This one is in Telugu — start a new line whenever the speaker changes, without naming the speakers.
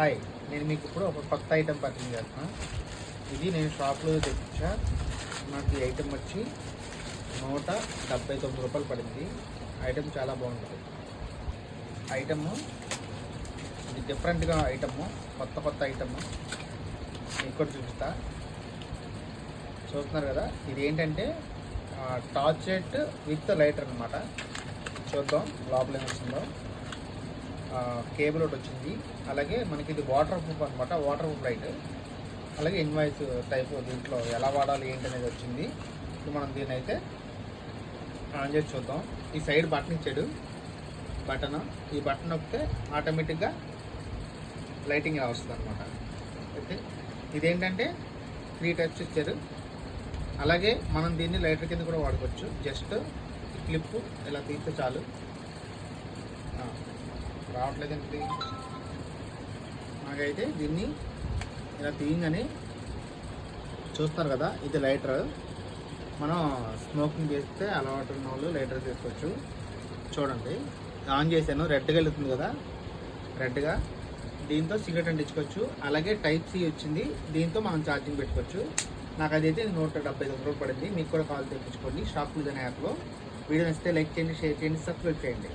హాయ్, నేను మీకు ఇప్పుడు ఒక కొత్త ఐటెం పరిచయం చేస్తున్నా. ఇది నేను షాప్లో తెప్పించా. నాకు ఈ ఐటెం వచ్చి 179 రూపాయలు పడింది. ఐటెం చాలా బాగుంటుంది. ఐటము ఇది డిఫరెంట్గా ఐటము, కొత్త ఐటము మీకు కూడా చూపిస్తా. చూస్తున్నారు కదా, ఇది ఏంటంటే టార్చ్ లైట్ విత్ లైటర్ అనమాట. చూద్దాం లోపల ఏమి వస్తుందో. కేబుల్ ఒకటి వచ్చింది. అలాగే మనకి ఇది వాటర్ ప్రూఫ్ అనమాట, వాటర్ ప్రూఫ్ లైట్. అలాగే ఇన్వాయిస్ టైప్ దీంట్లో ఎలా వాడాలి ఏంటి అనేది వచ్చింది. ఇప్పుడు మనం దీన్ని అయితే ఆన్ చేసి చూద్దాం. ఈ సైడ్ బటన్ ఇచ్చాడు, ఈ బటన్ నొక్కితే ఆటోమేటిక్గా లైటింగ్ ఇలా వస్తుంది అనమాట. అయితే ఇదేంటంటే 3 టైప్స్ ఇచ్చారు. అలాగే మనం దీన్ని లైటర్ కింద కూడా వాడుకోవచ్చు. జస్ట్ క్లిప్ ఇలా తీస్తే చాలు. రావట్లేదు ఏంటి, నాకైతే దీన్ని ఇలా తీయగానే చూస్తారు కదా, ఇది లైటర్. మనం స్మోకింగ్ చేస్తే అలవాటు ఉన్న వాళ్ళు లైటర్ తీసుకోవచ్చు. చూడండి, ఆన్ చేశాను, రెడ్గా వెళ్తుంది కదా, రెడ్గా. దీంతో సిగరెట్ అంటించుకోవచ్చు. అలాగే టైప్ సి వచ్చింది, దీంతో మనం ఛార్జింగ్ పెట్టుకోవచ్చు. నాకు అదైతే 175 రూపాయలు పడింది. మీకు కూడా కాల్ తెప్పించుకోండి షాప్ మీద యాప్లో. వీడియో నచ్చితే లైక్ చేయండి, షేర్ చేయండి, సబ్స్క్రైబ్ చేయండి.